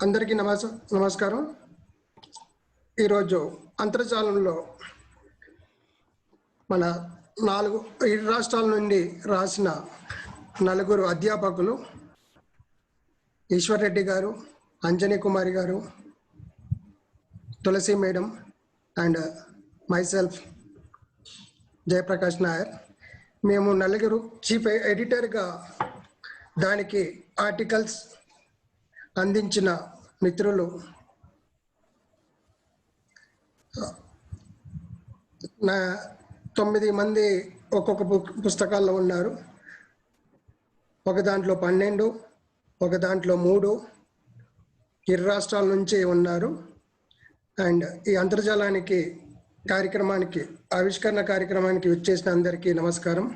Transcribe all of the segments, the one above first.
అందరికీ నమస్కారం. ఈరోజు అంతర్జాలంలో మన 7 రాష్ట్రాల నుండి రాసిన నలుగురు అధ్యాపకులు ఈశ్వర్ రెడ్డి గారు, అంజనీ కుమారి గారు, Tulasi madam and myself Jayaprakash Nair, మేము నలుగురు చీఫ్ ఎడిటర్గా దానికి ఆర్టికల్స్ అందించిన మిత్రులు 9 మంది ఒక్కొక్క పుస్తకాల్లో ఉన్నారు. ఒక దాంట్లో 12, ఒక దాంట్లో 3 ఇరు రాష్ట్రాల నుంచి ఉన్నారు. అండ్ ఈ అంతర్జాలానికి కార్యక్రమానికి ఆవిష్కరణ కార్యక్రమానికి వచ్చేసిన అందరికీ నమస్కారం.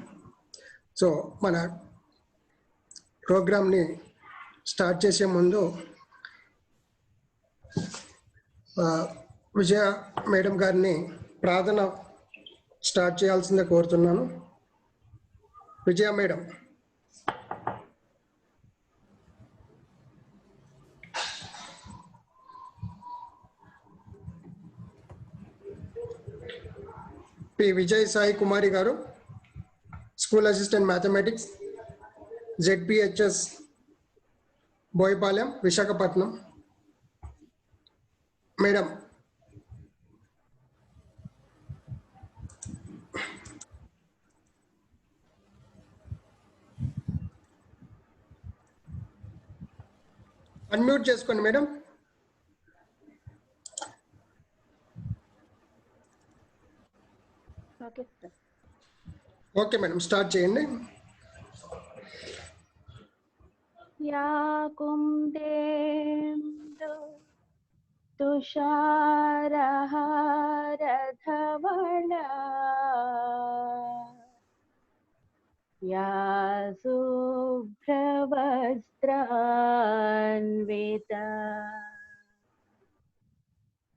సో మన ప్రోగ్రామ్ని స్టార్ట్ చేసే ముందు విజయ మేడం గారిని ప్రార్థన స్టార్ట్ చేయాల్సిందే కోరుతున్నాను. విజయ మేడం. పి విజయ్ సాయి కుమారి గారు, school assistant mathematics, ZPHS Boyapalem, Visakhapatnam. Madam. Unmute చేసుకోండి మేడం. ఓకే మేడం, స్టార్ట్ చేయండి. యా కుందేందు తుషారహారధవళా యా శుభ్రవస్త్రాన్వితా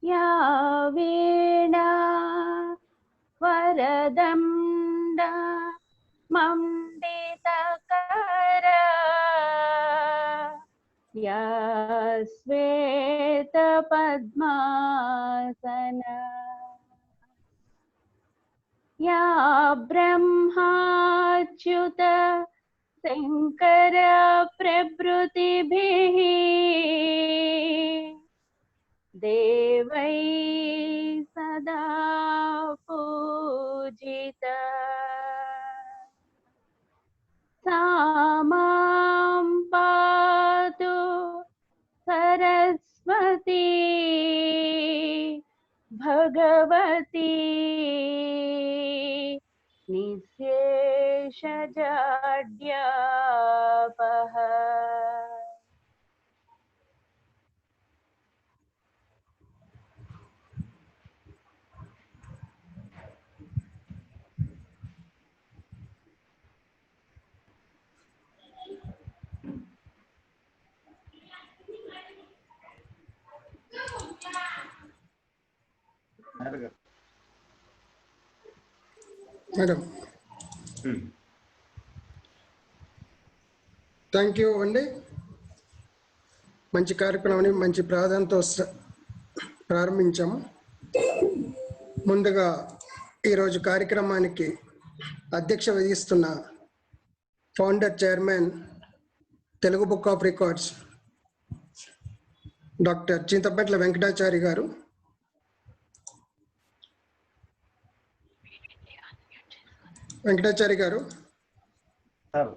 యా వీణా వరదండా మండితకరా యా శ్వేతపద్మాసనా యా బ్రహ్మాచ్యుత శంకర ప్రభృతిభిః దేవై సదా పూజితా సా మాం పాతు సరస్వతీ భగవతి నిశేషజాడ్యాపః. మేడం. థ్యాంక్ యూ అండి. మంచి కార్యక్రమాన్ని మంచి ప్రాధాన్యతతో ప్రారంభించాము. ముందుగా ఈరోజు కార్యక్రమానికి అధ్యక్ష వహిస్తున్న founder chairman Telugu book of records doctor Chinthapatla Venkatachari గారు, వెంకటాచారి గారు. సార్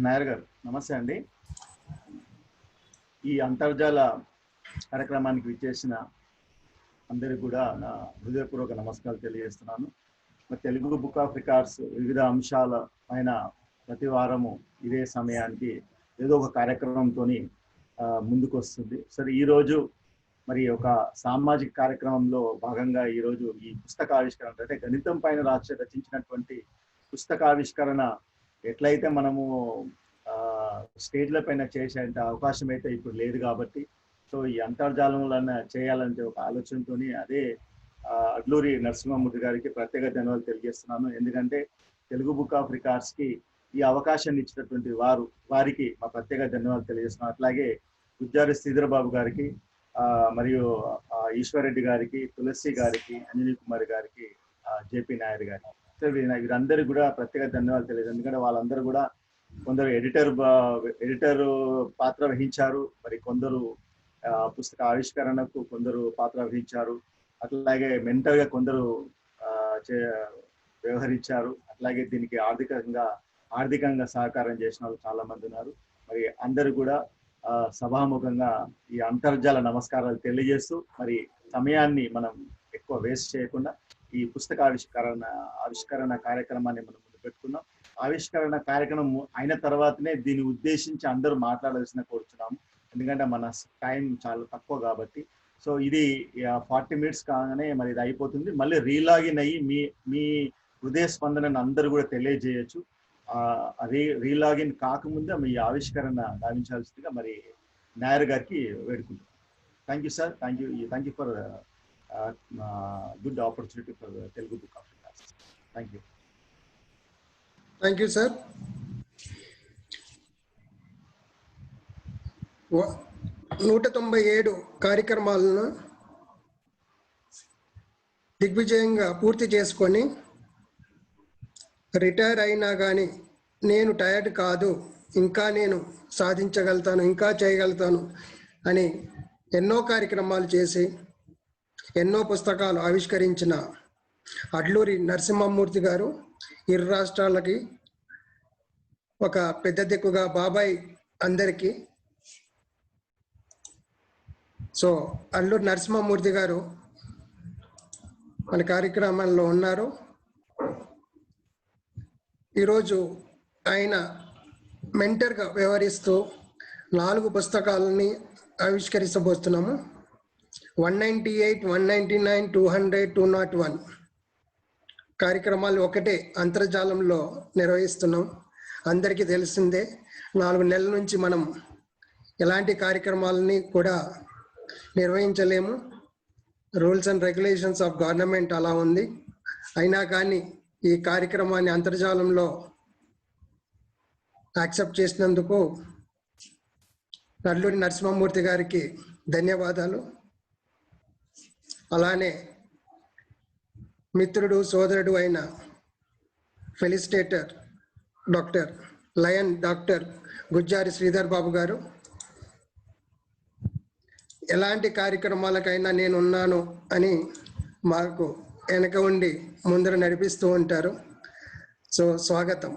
నాయర్ గారు నమస్తే అండి. ఈ అంతర్జాల కార్యక్రమానికి విచ్చేసిన అందరికీ కూడా నా హృదయపూర్వక నమస్కారాలు తెలియజేస్తున్నాను. తెలుగు బుక్ ఆఫ్ రికార్డ్స్ వివిధ అంశాల పైన ప్రతి వారము ఇదే సమయానికి ఏదో ఒక కార్యక్రమంతో ముందుకు వస్తుంది. సరే, ఈరోజు మరి ఒక సామాజిక కార్యక్రమంలో భాగంగా ఈరోజు ఈ పుస్తకావిష్కరణ అంటే గణితం పైన రచించినటువంటి పుస్తకావిష్కరణ ఎట్లయితే మనము స్టేజ్ల పైన చేసేంత అవకాశం అయితే ఇప్పుడు లేదు కాబట్టి, సో ఈ అంతర్జాలంలో చేయాలంటే ఒక ఆలోచనతో అదే అడ్లూరి నరసింహమూర్తి గారికి ప్రత్యేక ధన్యవాదాలు తెలియజేస్తున్నాను. ఎందుకంటే తెలుగు బుక్ ఆఫ్ రికార్డ్స్కి ఈ అవకాశాన్ని ఇచ్చినటువంటి వారికి మా ప్రత్యేక ధన్యవాదాలు తెలియజేస్తున్నాను. అట్లాగే గుజ్జారి శ్రీధర్ బాబు గారికి, మరియు ఈశ్వర్ రెడ్డి గారికి, తులసి గారికి, అంజనీ కుమార్ గారికి, జేపీ నాయర్ గారికి. సో వీరందరికీ కూడా ప్రత్యేక ధన్యవాదాలు తెలియదు. ఎందుకంటే వాళ్ళందరూ కూడా కొందరు ఎడిటర్ పాత్ర వహించారు, మరి కొందరు పుస్తక ఆవిష్కరణకు కొందరు పాత్ర వహించారు, అట్లాగే మెంటర్గా కొందరు వ్యవహరించారు, అట్లాగే దీనికి ఆర్థికంగా సహకారం చేసిన వాళ్ళు చాలా మంది ఉన్నారు. మరి అందరూ కూడా సభాముఖంగా ఈ అంతర్జాల నమస్కారాలు తెలియజేస్తూ, మరి సమయాన్ని మనం ఎక్కువ వేస్ట్ చేయకుండా ఈ పుస్తక ఆవిష్కరణ కార్యక్రమాన్ని మనం ముందు పెట్టుకున్నాం. ఆవిష్కరణ కార్యక్రమం అయిన తర్వాతనే దీన్ని ఉద్దేశించి అందరూ మాట్లాడాల్సిన కోరుతున్నాము, ఎందుకంటే మన టైం చాలా తక్కువ కాబట్టి. సో ఇది 40 minutes కాగానే మరి ఇది అయిపోతుంది. మళ్ళీ రీలాగిన్ అయ్యి మీ హృదయ స్పందనను అందరూ కూడా తెలియజేయచ్చు. రీలాగిన్ కాకముందే మీ ఆవిష్కరణ గావించాల్సిందిగా మరి నాయర్ గారికి వేడుకుంటాం. Thank you sir. Thank you for good opportunity for Telugu book of records. Thank you. Thank you sir. 197 కార్యక్రమాలను దిగ్విజయంగా పూర్తి చేసుకొని రిటైర్ అయినా కానీ నేను టైర్డ్ కాదు, ఇంకా నేను సాధించగలుగుతాను, ఇంకా చేయగలుగుతాను అని ఎన్నో కార్యక్రమాలు చేసి ఎన్నో పుస్తకాలు ఆవిష్కరించిన అడ్లూరి నరసింహమూర్తి గారు ఇరు రాష్ట్రాలకి ఒక పెద్ద దిక్కుగా బాబాయ్ అందరికీ. సో అల్లూరి నరసింహమూర్తి గారు మన కార్యక్రమంలో ఉన్నారు. ఈరోజు ఆయన మెంటర్గా వ్యవహరిస్తూ 4 పుస్తకాలని ఆవిష్కరించబోతున్నాము. 198, 199, 200, 201 కార్యక్రమాలు ఒకటే అంతర్జాలంలో నిర్వహిస్తున్నాం. అందరికీ తెలిసిందే, 4 నెలల నుంచి మనం ఎలాంటి కార్యక్రమాలని కూడా నిర్వహించలేము. Rules and regulations of government అలా ఉంది. అయినా కానీ ఈ కార్యక్రమాన్ని అంతర్జాలంలో యాక్సెప్ట్ చేసినందుకు అల్లూరి నరసింహమూర్తి గారికి ధన్యవాదాలు. అలానే మిత్రుడు సోదరుడు అయిన ఫెలిసిటేటర్ డాక్టర్ గుజ్జారి శ్రీధర్ బాబు గారు ఎలాంటి కార్యక్రమాలకైనా నేను ఉన్నాను అని మాకు వెనక ఉండి ముందర నడిపిస్తూ ఉంటారు. సో స్వాగతం.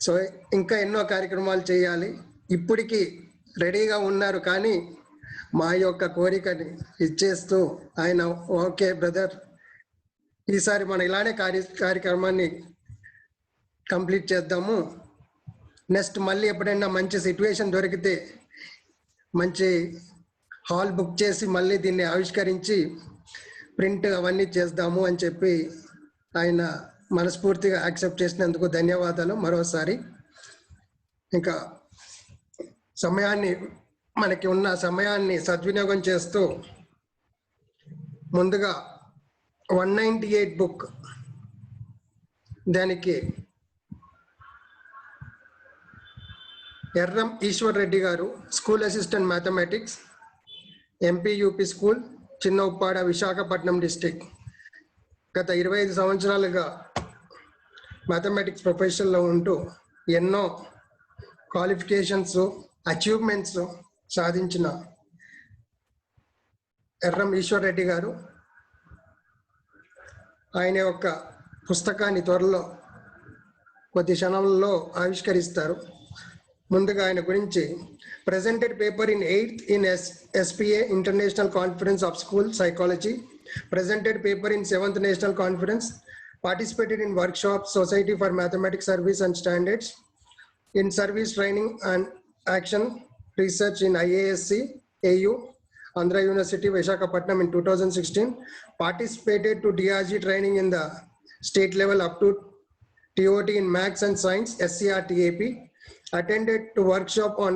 సో ఇంకా ఎన్నో కార్యక్రమాలు చేయాలి. ఇప్పటికీ రెడీగా ఉన్నారు, కానీ మా యొక్క కోరికని ఇచ్చేస్తూ ఆయన ఓకే బ్రదర్, ఈసారి మనం ఇలానే కార్యక్రమాన్ని కంప్లీట్ చేద్దాము. నెక్స్ట్ మళ్ళీ ఎప్పుడైనా మంచి సిచ్యువేషన్ దొరికితే మంచి హాల్ బుక్ చేసి మళ్ళీ దీన్ని ఆవిష్కరించి ప్రింట్ అవన్నీ చేద్దాము అని చెప్పి ఆయన మనస్ఫూర్తిగా యాక్సెప్ట్ చేసినందుకు ధన్యవాదాలు మరోసారి. ఇంకా మనకి ఉన్న సమయాన్ని సద్వినియోగం చేస్తూ ముందుగా 198 బుక్, దానికి ఎర్రం ఈశ్వర్ రెడ్డి గారు, school assistant mathematics, MPUP school, చిన్న ఉప్పాడ, విశాఖపట్నం డిస్టిక్. గత 25 సంవత్సరాలుగా మ్యాథమెటిక్స్ ప్రొఫెషన్లో ఉంటూ ఎన్నో క్వాలిఫికేషన్స్, అచీవ్మెంట్స్ సాధించిన ఎర్రం ఈశ్వర్ రెడ్డి గారు ఆయన యొక్క పుస్తకాన్ని త్వరలో కొద్ది క్షణంలో ఆవిష్కరిస్తారు. ముందుగా ఆయన గురించి presented paper in 8th in SPA International Conference of School Psychology, presented paper in 7th National Conference, participated in workshops, Society for Mathematics Service and Standards, in service training and action research in IASC, AU, Andhra University, Visakhapatnam in 2016, participated to DRG training in the state level up to TOT in Maths and Science, SCRTAP, attended to workshop on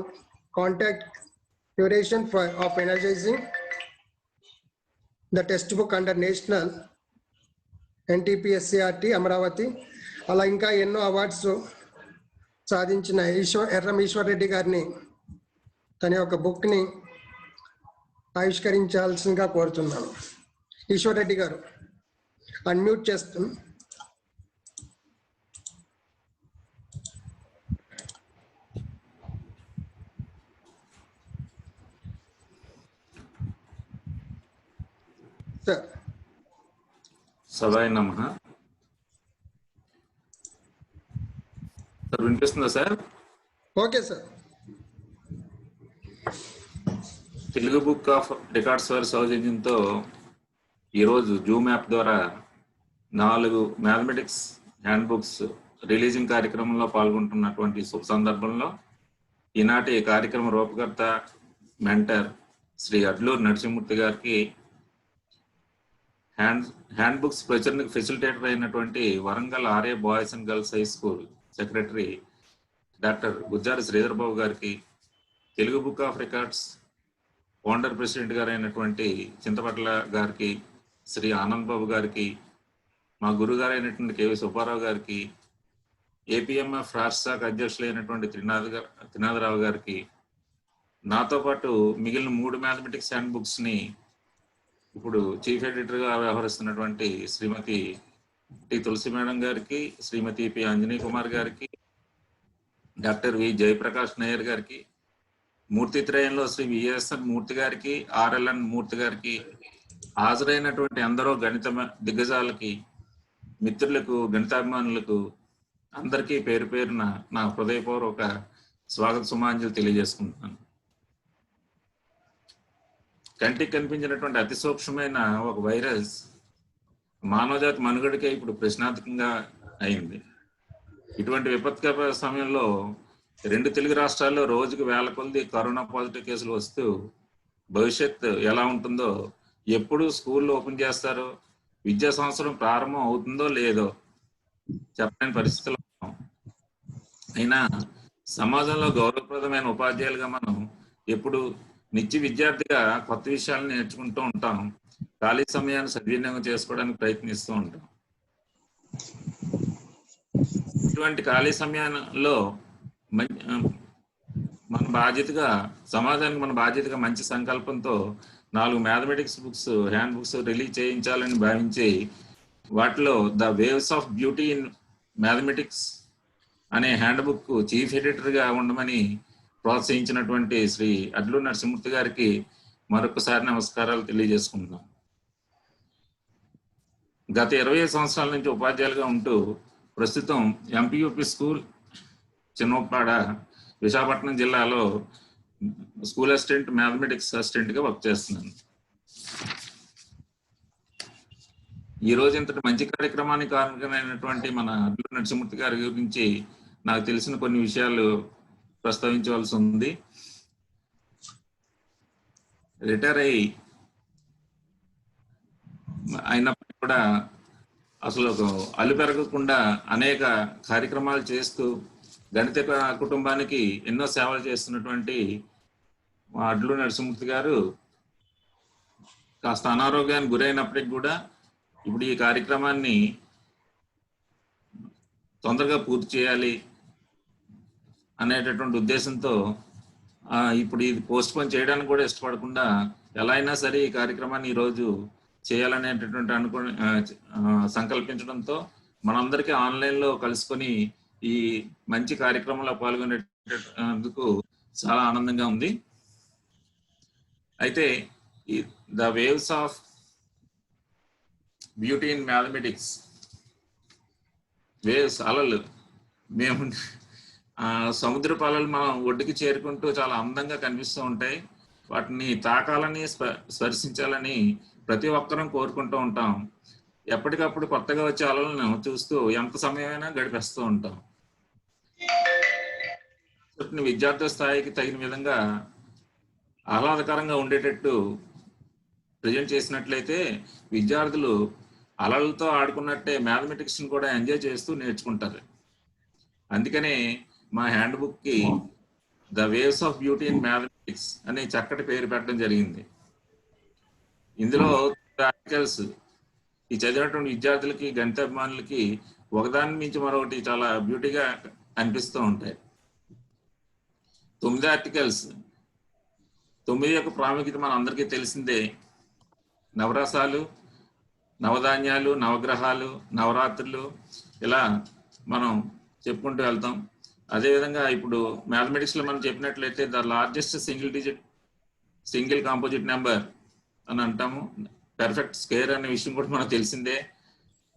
contact duration of energizing the textbook under National NTP SCRT Amravati. అలా ఇంకా ఎన్నో awards సాధించిన ఎర్రం ఈశ్వర్ రెడ్డి గారిని తన యొక్క బుక్ని ఆవిష్కరించాల్సిందిగా కోరుతున్నాను. ఈశ్వర్ రెడ్డి గారు అన్మ్యూట్ చేస్తాను. సార్ సభాయ నమః. సార్ వినిపిస్తుందా sir? Okay sir. Telugu book of records వారి సౌజన్యంతో ఈరోజు జూమ్ యాప్ ద్వారా 4 మ్యాథమెటిక్స్ హ్యాండ్ బుక్స్ రిలీజింగ్ కార్యక్రమంలో పాల్గొంటున్నటువంటి శుభ సందర్భంలో ఈనాటి కార్యక్రమ రూపకర్త మెంటర్ శ్రీ అడ్లూరు నరసింహమూర్తి గారికి, హ్యాండ్ బుక్స్ ప్రచురణకు ఫెసిలిటేటర్ అయినటువంటి Warangal RA boys and girls high school secretary doctor Gujjari Sridhar Babu గారికి, Telugu book of records founder president గారు అయినటువంటి చింతపట్ల గారికి, శ్రీ ఆనంద్ బాబు గారికి, మా గురుగారు అయినటువంటి కేవి సుబ్బారావు గారికి, ఏపీఎంఎఫ్ రాష్ట్ర శాఖ అధ్యక్షులైనటువంటి త్రినాథరావు గారికి, నాతో పాటు మిగిలిన 3 మ్యాథమెటిక్స్ హ్యాండ్ బుక్స్ని ఇప్పుడు చీఫ్ ఎడిటర్గా వ్యవహరిస్తున్నటువంటి శ్రీమతి టి తులసి మేడం గారికి, శ్రీమతి పి అంజనీ కుమార్ గారికి, డాక్టర్ వి జయప్రకాష్ నాయర్ గారికి, మూర్తిత్రయంలో శ్రీ విఎస్ఎన్ మూర్తి గారికి, ఆర్ఎల్ఎన్ మూర్తి గారికి, హాజరైనటువంటి అందరూ గణిత దిగ్గజాలకి, మిత్రులకు, గణితాభిమానులకు అందరికీ పేరు పేరున నా హృదయపూర్వక స్వాగత సుమాంజలి తెలియజేసుకుంటున్నాను. కంటికి కనిపించినటువంటి అతి సూక్ష్మమైన ఒక వైరస్ మానవజాతి మనుగడికే ఇప్పుడు ప్రశ్నార్థకంగా అయింది. ఇటువంటి విపత్కర సమయంలో 2 తెలుగు రాష్ట్రాల్లో రోజుకు వేల కొద్ది కరోనా పాజిటివ్ కేసులు వస్తూ భవిష్యత్ ఎలా ఉంటుందో, ఎప్పుడు స్కూళ్ళు ఓపెన్ చేస్తారో, విద్యా సంవత్సరం ప్రారంభం అవుతుందో లేదో చెప్పలేని పరిస్థితుల్లో ఉన్నాం. అయినా సమాజంలో గౌరవప్రదమైన ఉపాధ్యాయులుగా మనం ఎప్పుడు నిత్య విద్యార్థిగా కొత్త విషయాలను నేర్చుకుంటూ ఉంటాం. ఖాళీ సమయాన్ని సద్వినియోగం చేసుకోవడానికి ప్రయత్నిస్తూ ఉంటాం. ఇటువంటి ఖాళీ సమయంలో మన బాధ్యతగా, సమాజానికి మన బాధ్యతగా మంచి సంకల్పంతో 4 mathematics books, hand books release చేయించాలని భావించి వాటిలో the waves of beauty in mathematics అనే హ్యాండ్ బుక్ చీఫ్ ఎడిటర్గా ఉండమని ప్రోత్సహించినటువంటి శ్రీ అడ్లూరు నరసింహమూర్తి గారికి మరొకసారి నమస్కారాలు తెలియజేసుకుంటున్నాం. గత 25 సంవత్సరాల నుంచి ఉపాధ్యాయులుగా ఉంటూ ప్రస్తుతం ఎంపీయూపీ స్కూల్ చిన్నపాడ విశాఖపట్నం జిల్లాలో స్కూల్ అసిస్టెంట్, మ్యాథమెటిక్స్ అసిస్టెంట్గా వర్క్ చేస్తున్నాను. ఈరోజు ఇంతటి మంచి కార్యక్రమానికి కారణమైనటువంటి మన అడ్లూరు నరసింహమూర్తి గారి గురించి నాకు తెలిసిన కొన్ని విషయాలు ప్రస్తావించవలసి ఉంది. రిటైర్ అయినప్పటికీ కూడా అసలు అల్లు పెరగకుండా అనేక కార్యక్రమాలు చేస్తూ గణిత కుటుంబానికి ఎన్నో సేవలు చేస్తున్నటువంటి మా అడ్లూరు నరసింహమూర్తి గారు కాస్త అనారోగ్యానికి గురైనప్పటికి కూడా ఇప్పుడు ఈ కార్యక్రమాన్ని తొందరగా పూర్తి చేయాలి అనేటటువంటి ఉద్దేశంతో ఇప్పుడు ఇది పోస్ట్ పోన్ చేయడానికి కూడా ఇష్టపడకుండా ఎలా అయినా సరే ఈ కార్యక్రమాన్ని ఈరోజు చేయాలనేటటువంటి సంకల్పించడంతో మనందరికీ ఆన్లైన్లో కలుసుకొని ఈ మంచి కార్యక్రమంలో పాల్గొనేందుకు చాలా ఆనందంగా ఉంది. అయితే ఈ the waves of beauty in mathematics, waves అలలు, మేము సముద్రపు అలలు మనం ఒడ్డుకి చేరుకుంటూ చాలా అందంగా కనిపిస్తూ ఉంటాయి. వాటిని తాకాలని, స్పర్శించాలని ప్రతి ఒక్కరం కోరుకుంటూ ఉంటాం. ఎప్పటికప్పుడు కొత్తగా వచ్చే అలలను చూస్తూ ఎంత సమయమైనా గడిపేస్తూ ఉంటాం. విద్యార్థి స్థాయికి తగిన విధంగా ఆహ్లాదకరంగా ఉండేటట్టు ప్రజెంట్ చేసినట్లయితే విద్యార్థులు అలలతో ఆడుకున్నట్టే మ్యాథమెటిక్స్ని కూడా ఎంజాయ్ చేస్తూ నేర్చుకుంటారు. అందుకనే మా హ్యాండ్ బుక్కి the waves of beauty in mathematics అనే చక్కటి పేరు పెట్టడం జరిగింది. ఇందులో ఆర్టికల్స్ ఈ చదివినటువంటి విద్యార్థులకి, గణితాభిమానులకి ఒకదాని మించి మరొకటి చాలా బ్యూటీగా అనిపిస్తూ ఉంటాయి. 9 ఆర్టికల్స్. 9 యొక్క ప్రాముఖ్యత మన అందరికీ తెలిసిందే. నవరసాలు, నవధాన్యాలు, నవగ్రహాలు, నవరాత్రులు, ఇలా మనం చెప్పుకుంటూ వెళ్తాం. అదేవిధంగా ఇప్పుడు మ్యాథమెటిక్స్లో మనం చెప్పినట్లయితే the largest single composite number అని అంటాము. పెర్ఫెక్ట్ స్క్వేర్ అనే విషయం కూడా మనకు తెలిసిందే.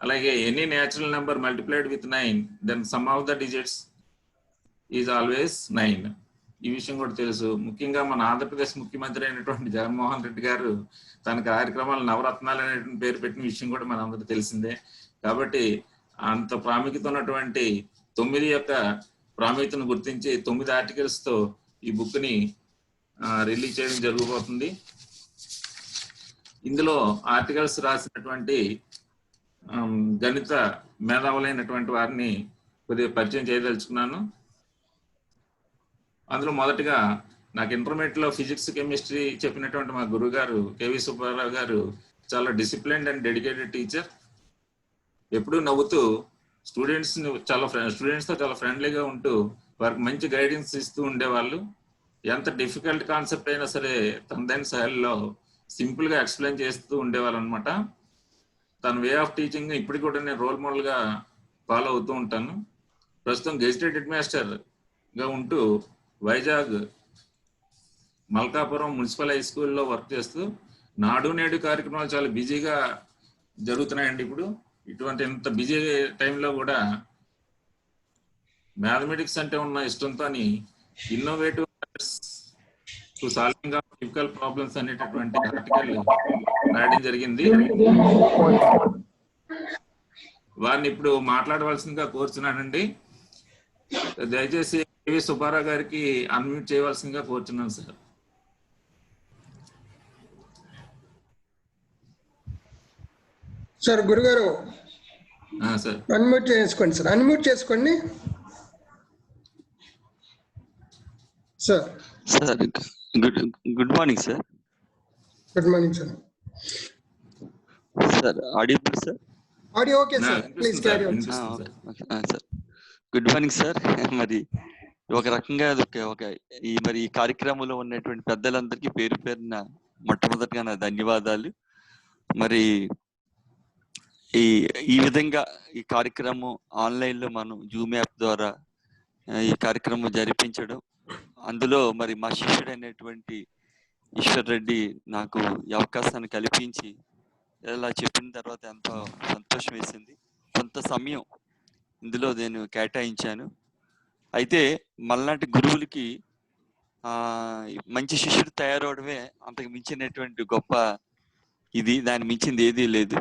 అలాగే any natural number multiplied with 9 then sum of the digits is always 9. ఈ విషయం కూడా తెలుసు. ముఖ్యంగా మన ఆంధ్రప్రదేశ్ ముఖ్యమంత్రి అయినటువంటి జగన్మోహన్ రెడ్డి గారు తన కార్యక్రమాలు నవరత్నాలు అనేటువంటి పేరు పెట్టిన విషయం కూడా మన అందరూ తెలిసిందే. కాబట్టి అంత ప్రాముఖ్యత ఉన్నటువంటి 9 యొక్క ప్రాముఖ్యతను గుర్తించి 9 ఆర్టికల్స్తో ఈ బుక్ని రిలీజ్ చేయడం జరగబోతుంది. ఇందులో ఆర్టికల్స్ రాసినటువంటి గణిత మేధావులైనటువంటి వారిని కొద్దిగా పరిచయం చేయదలుచుకున్నాను. అందులో మొదటగా నాకు ఇంటర్మీడియట్లో ఫిజిక్స్, కెమిస్ట్రీ చెప్పినటువంటి మా గురువు గారు కేవి సుబ్బారావు గారు చాలా డిసిప్లిన్డ్ అండ్ డెడికేటెడ్ టీచర్. ఎప్పుడూ నవ్వుతూ స్టూడెంట్స్తో చాలా ఫ్రెండ్లీగా ఉంటూ వారికి మంచి గైడెన్స్ ఇస్తూ ఉండేవాళ్ళు. ఎంత డిఫికల్ట్ కాన్సెప్ట్ అయినా సరే తనదైన శైలిలో సింపుల్గా ఎక్స్ప్లెయిన్ చేస్తూ ఉండేవాళ్ళు అనమాట. తన వే ఆఫ్ టీచింగ్ ఇప్పటికి కూడా నేను రోల్ మోడల్గా ఫాలో అవుతూ ఉంటాను. ప్రస్తుతం గెజిటెడ్ హెడ్ మాస్టర్గా ఉంటూ వైజాగ్ మల్కాపురం మున్సిపల్ హై స్కూల్లో వర్క్ చేస్తూ నాడు నేడు కార్యక్రమాలు చాలా బిజీగా జరుగుతున్నాయండి. ఇప్పుడు ఇటువంటి ఇంత బిజీ టైంలో కూడా మ్యాథమెటిక్స్ అంటే ఉన్న ఇష్టంతో innovative to solving of డిఫికల్ problems అనేటటువంటి ఆర్టికల్ రాయడం జరిగింది. వారిని ఇప్పుడు మాట్లాడవలసిందిగా కోరుచున్నానండి. దయచేసి కేవి సుబ్బారావు గారికి అన్మ్యూట్ చేయవలసిందిగా కోరుచున్నాను సార్. సార్ గురుగారు సార్ అన్మ్యూట్ చేసుకోండి సార్. అన్మ్యూట్ చేసుకోండి sir. Sir good morning sir. Good morning sir. Sir audible sir? Audio okay sir, please carry on sir. Good morning sir. మరి ఒక రకంగా ఈ కార్యక్రమంలో ఉన్నటువంటి పెద్దలందరికీ పేరు పేరున మొట్టమొదటిగా నా ధన్యవాదాలు. మరి ఈ విధంగా ఈ కార్యక్రమం ఆన్లైన్లో మనం జూమ్ యాప్ ద్వారా ఈ కార్యక్రమం జరిపించడం, అందులో మరి మా శిష్యుడైనటువంటి ఈశ్వర్ రెడ్డి నాకు ఈ అవకాశాన్ని కల్పించి ఇలా చెప్పిన తర్వాత ఎంతో సంతోషం వేసింది. కొంత సమయం ఇందులో నేను కేటాయించాను. అయితే మళ్ళాంటి గురువులకి మంచి శిష్యుడు తయారవడమే అంతకు మించినటువంటి గొప్ప ఇది, దాన్ని మించింది ఏదీ లేదు.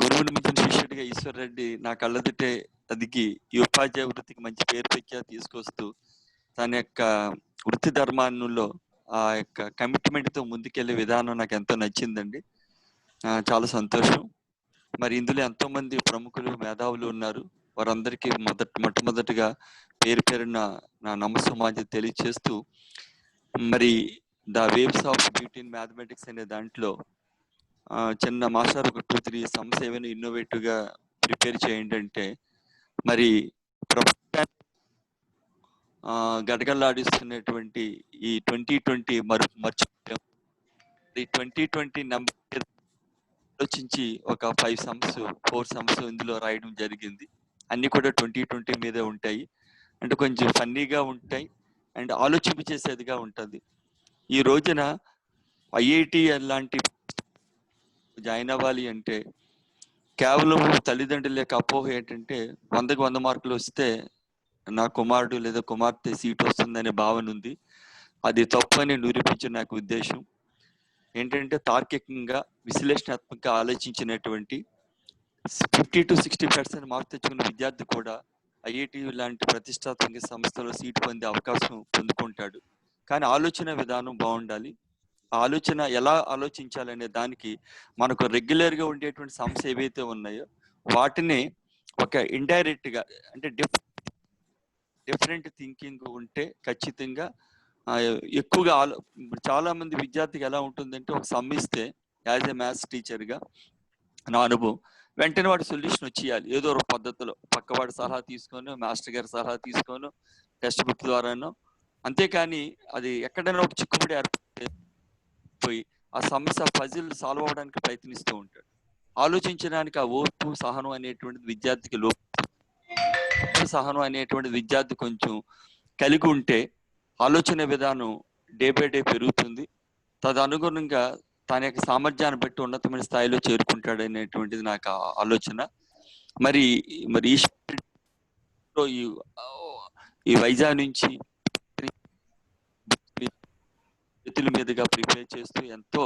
గురువుని మించిన శిష్యుడిగా ఈశ్వర్ రెడ్డి నా కళ్ళదిట్టే అదికి ఈ ఉపాధ్యాయ వృత్తికి మంచి పేరు ప్రఖ్యాతి తీసుకొస్తూ తన యొక్క వృత్తి ధర్మాన్నులో ఆ యొక్క కమిట్మెంట్తో ముందుకెళ్లే విధానం నాకు ఎంతో నచ్చిందండి. చాలా సంతోషం. మరి ఇందులో ఎంతో మంది ప్రముఖులు, మేధావులు ఉన్నారు. వారందరికీ మొట్టమొదటిగా పేరు పేరున నా నమస్సమాజం తెలియచేస్తూ, మరి the waves of beauty in mathematics అనే దాంట్లో చిన్న మాస్టర్ ఒక 2-3 సమ్స్ ఏమైనా ఇన్నోవేటివ్గా ప్రిపేర్ చేయండి అంటే, మరి ప్రపంచాన్ని గడగడలాడిస్తున్నటువంటి ఈ 2020 మర్చిపోయాం. ఈ 2020 నెంబర్ ఆలోచించి ఒక 4 సమ్స్ ఇందులో రాయడం జరిగింది. అన్ని కూడా 2020 మీదే ఉంటాయి. అంటే కొంచెం ఫన్నీగా ఉంటాయి అండ్ ఆలోచింపచేసేదిగా ఉంటుంది. ఈ రోజున ఐఐటి లాంటి జాయిన్ అవ్వాలి అంటే కేవలం తల్లిదండ్రుల యొక్క అపోహ ఏంటంటే 100కి 100 మార్కులు వస్తే నా కుమారుడు లేదా కుమార్తె సీట్ వస్తుందనే భావన ఉంది. అది తప్పని నిరూపించిన నాకు ఉద్దేశం ఏంటంటే, తార్కికంగా విశ్లేషణాత్మకంగా ఆలోచించినటువంటి 50 to 60% మార్క్స్ తెచ్చుకున్న విద్యార్థి కూడా ఐఐటి లాంటి ప్రతిష్టాత్మక సంస్థలో సీటు పొందే అవకాశం పొందుకుంటాడు. కానీ ఆలోచన విధానం బాగుండాలి. ఆలోచన ఎలా ఆలోచించాలనే దానికి మనకు రెగ్యులర్గా ఉండేటువంటి సమ్స్ ఏవైతే ఉన్నాయో వాటిని ఒక ఇండైరెక్ట్గా అంటే డిఫరెంట్ థింకింగ్ ఉంటే ఖచ్చితంగా ఎక్కువగా చాలా మంది విద్యార్థికి ఎలా ఉంటుందంటే, ఒక సమ్ ఇస్తే యాజ్ ఎ మ్యాథ్స్ టీచర్గా నా అనుభవం వెంటనే వాడు సొల్యూషన్ వచ్చేయాలి ఏదో ఒక పద్ధతిలో, పక్కవాడి సలహా తీసుకొని, మాస్టర్ గారి సలహా తీసుకొని, టెక్స్ట్ బుక్ ద్వారానో. అంతేకాని అది ఎక్కడైనా ఒక చిక్కుముడి ఏర్పడిపోయి ఆ సమస్య పజిల్ సాల్వ్ అవ్వడానికి ప్రయత్నిస్తూ ఉంటాడు. ఆలోచించడానికి ఆ ఓర్పు, సహనం అనేటువంటిది విద్యార్థికి సహనం అనేటువంటిది విద్యార్థి కొంచెం కలిగి ఉంటే ఆలోచన విధానం డే బై డే పెరుగుతుంది. తదనుగుణంగా తన యొక్క సామర్థ్యాన్ని బట్టి ఉన్నతమైన స్థాయిలో చేరుకుంటాడు అనేటువంటిది నాకు ఆలోచన. మరి ఈ వైజాగ్ నుంచి చేతుల మీదుగా ప్రిపేర్ చేస్తూ ఎంతో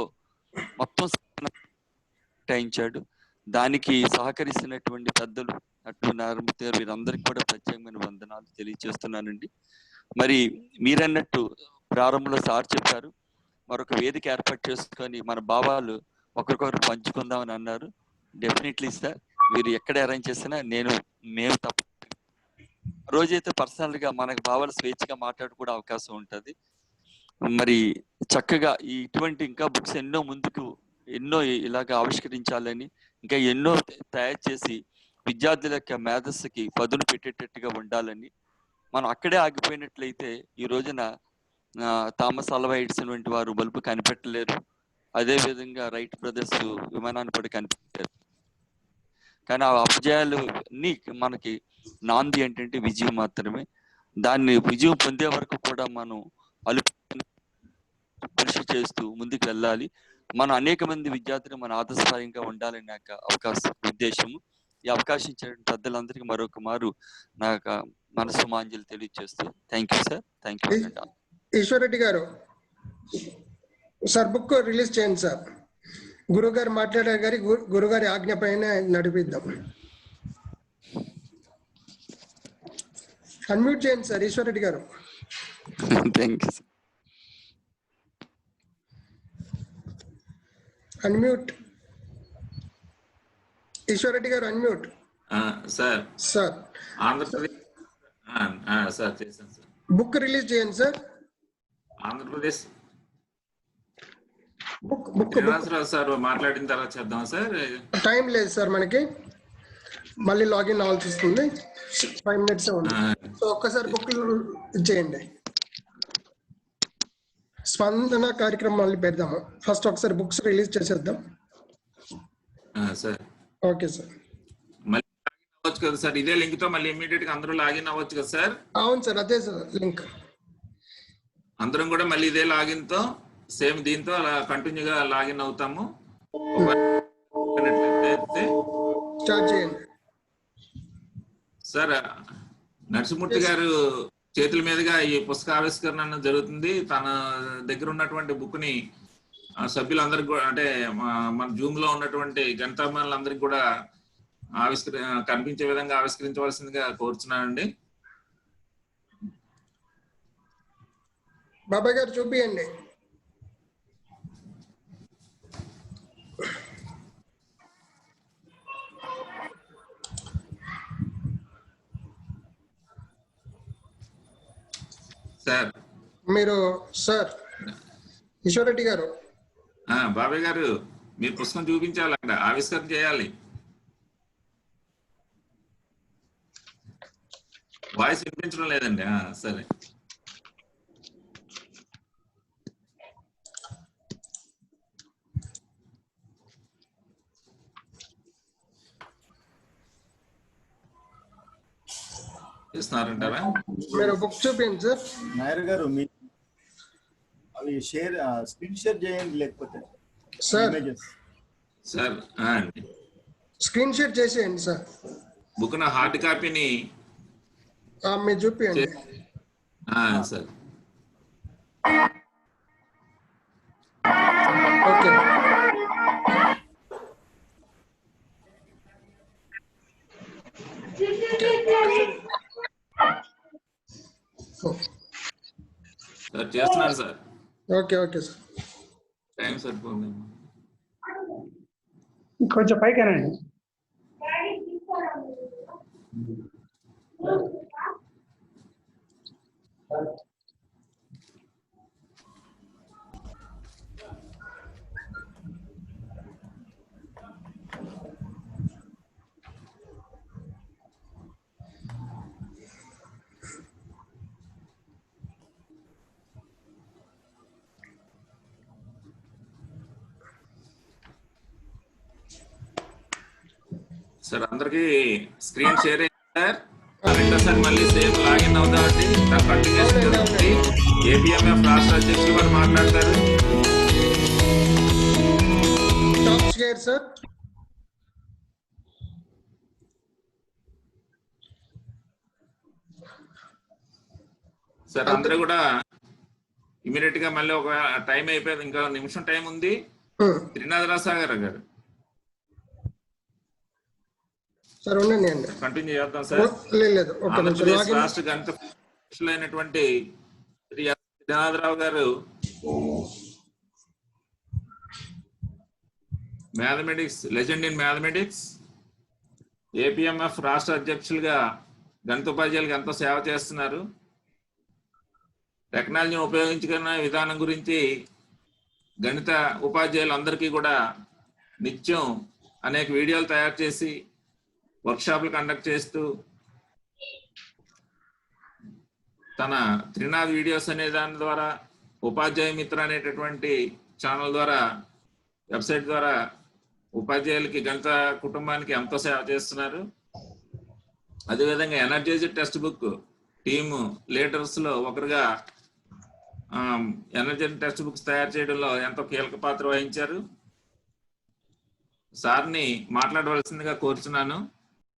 మొత్తం కేటాయించాడు. దానికి సహకరిస్తున్నటువంటి పెద్దలు అటు నారాయణమూర్తి గారు, వీరందరికీ కూడా ప్రత్యేకమైన వందనాలు తెలియజేస్తున్నానండి. మరి మీరన్నట్టు ప్రారంభంలో సార్ చెప్పారు, మరొక వేదిక ఏర్పాటు చేసుకొని మన భావాలు ఒకరికొకరు పంచుకుందామని అన్నారు. డెఫినెట్లీ సార్, మీరు ఎక్కడ అరేంజ్ చేసినా మేము తప్ప రోజైతే పర్సనల్ గా మనకు భావాలు స్వేచ్ఛగా మాట్లాడుకునే అవకాశం ఉంటుంది. మరి చక్కగా ఇటువంటి ఇంకా బుక్స్ ఎన్నో ఇలాగ ఆవిష్కరించాలని, ఇంకా ఎన్నో తయారు చేసి విద్యార్థుల యొక్క మేధస్సుకి పదును పెట్టేటట్టుగా ఉండాలని. మనం అక్కడే ఆగిపోయినట్లయితే ఈ రోజున థామస్ ఆల్వా ఎడిసన్ వంటి వారు బల్బు కనిపెట్టలేరు, అదే విధంగా రైట్ బ్రదర్స్ విమానాన్ని కూడా కనిపెట్టారు. కానీ ఆ అపజయాలు అన్ని మనకి నాంది ఏంటంటే విజయం మాత్రమే. దాన్ని విజయం పొందే వరకు కూడా మనం కృషి చేస్తూ ముందుకు వెళ్ళాలి. మనం అనేక మంది విద్యార్థులు మన ఆదర్శప్రాయంగా ఉండాలని నాకు ఉద్దేశము. ఈ అవకాశం ఇచ్చిన పెద్దలందరికీ మరొక మారు నాకు మనసు మాంజలు తెలియజేస్తూ thank you sir. Thank you. Eswara Reddy గారు, సార్ బుక్ రిలీజ్ చేయండి సార్. గురుగారు మాట్లాడారు గారి గురుగారి ఆజ్ఞ పైన నడిపిద్దాం. అన్మ్యూట్ చేయండి సార్ ఈశ్వరరెడ్డి గారు. Thank you sir. Unmute. Eswara Reddy గారు unmute. Sir sir Andhra Pradesh sir చేశాను సార్. బుక్ రిలీజ్ చేయండి sir. Andhra Pradesh book Srinivasa Rao sir మాట్లాడిన తర్వాత చేద్దాం సార్. టైం లేదు సార్, మనకి మళ్ళీ లాగిన్ అవ్వాల్సి వస్తుంది. 5 minutes ఉంది. సో ఒక్కసారి బుక్ ఇచ్చేయండి. స్పందన కార్యక్రమం మళ్ళీ పెడదాము. ఫస్ట్ ఒకసారి బుక్స్ రిలీజ్ చేసేద్దాం సార్. Okay sir. మళ్ళీ అవ్వచ్చు కదా సార్, ఇదే లింక్ తో మళ్ళీ ఇమీడియట్ గా అందరూ లాగిన్ అవ్వచ్చు కదా సార్? అవును సార్, అదే సార్ లింక్. అందరం కూడా మళ్ళీ ఇదే లాగిన్ తో సేమ్ దీంతో అలా కంటిన్యూగా లాగిన్ అవుతాము. స్టార్ట్ చేయండి సార్. నరసింహమూర్తి గారు చేతుల మీదుగా ఈ పుస్తక ఆవిష్కరణ జరుగుతుంది. తన దగ్గర ఉన్నటువంటి బుక్ ని సభ్యులందరికీ కూడా, అంటే మన జూమ్ లో ఉన్నటువంటి గణితాభిమానులందరికీ కూడా కనిపించే విధంగా ఆవిష్కరించవలసిందిగా కోరుచున్నానండి. బాబాయ్ గారు చూపియండి. సార్ మీరు సార్ ఈశ్వరరెడ్డి గారు, బాబాయ్ గారు మీరు పుస్తకం చూపించాలి, అక్కడ ఆవిష్కరణ చేయాలి. వాయిస్ వినిపించడం లేదండి. సరే చేస్తున్నారంటారా? మీరు బుక్ చూపించండి సార్. నాయర్ గారు మీ అవి స్క్రీన్ షేర్ చేయండి, లేకపోతే సార్ సార్ స్క్రీన్ షేర్ చేసేయండి సార్. బుక్ నా హార్డ్ కాపీని మీరు చూపియండి సార్. ఓకే సార్ చేస్తున్నారు sir. Okay okay sir. Time సరిపోతుంది. కొంచెం పైకేనండి. సార్ అందరికి స్క్రీన్ షేర్ అయింది సార్. రెండోసారి మళ్ళీ సేమ్ లాగిన్ అవుదామండి. కంటిన్యూషన్ జరుగుతుంది. ఏపీఎంఎఫ్ రాష్ట్ర అధ్యక్షులు వారు మాట్లాడతారు. Top share sir. సార్ అందరూ కూడా ఇమీడియట్ గా మళ్ళీ ఒక టైం అయిపోయింది, ఇంకా నిమిషం టైం ఉంది. త్రినాథరావు సాగర్ గారు సార్ ఉండండి అండి, కంటిన్యూ చేద్దాం సార్. లేదు ఆంధ్రప్రదేశ్ రాష్ట్ర గణిత అయినటువంటి శ్రీ త్రినాథరావు గారు mathematics legend in mathematics, APMF రాష్ట్ర అధ్యక్షులుగా గణిత ఉపాధ్యాయులకు ఎంతో సేవ చేస్తున్నారు. టెక్నాలజీని ఉపయోగించుకున్న విధానం గురించి గణిత ఉపాధ్యాయులందరికీ కూడా నిత్యం అనేక వీడియోలు తయారు చేసి వర్క్షాప్లు కండక్ట్ చేస్తూ తన త్రినాథ్ వీడియోస్ అనే దాని ద్వారా, ఉపాధ్యాయ మిత్ర అనేటటువంటి ఛానల్ ద్వారా, వెబ్సైట్ ద్వారా ఉపాధ్యాయులకి గణిత కుటుంబానికి ఎంతో సేవ చేస్తున్నారు. అదేవిధంగా energy text book team leaders లో ఒకరుగా ఎనర్జీ టెక్స్ట్ బుక్స్ తయారు చేయడంలో ఎంతో కీలక పాత్ర వహించారు. సార్ని మాట్లాడవలసిందిగా కోరుచున్నాను.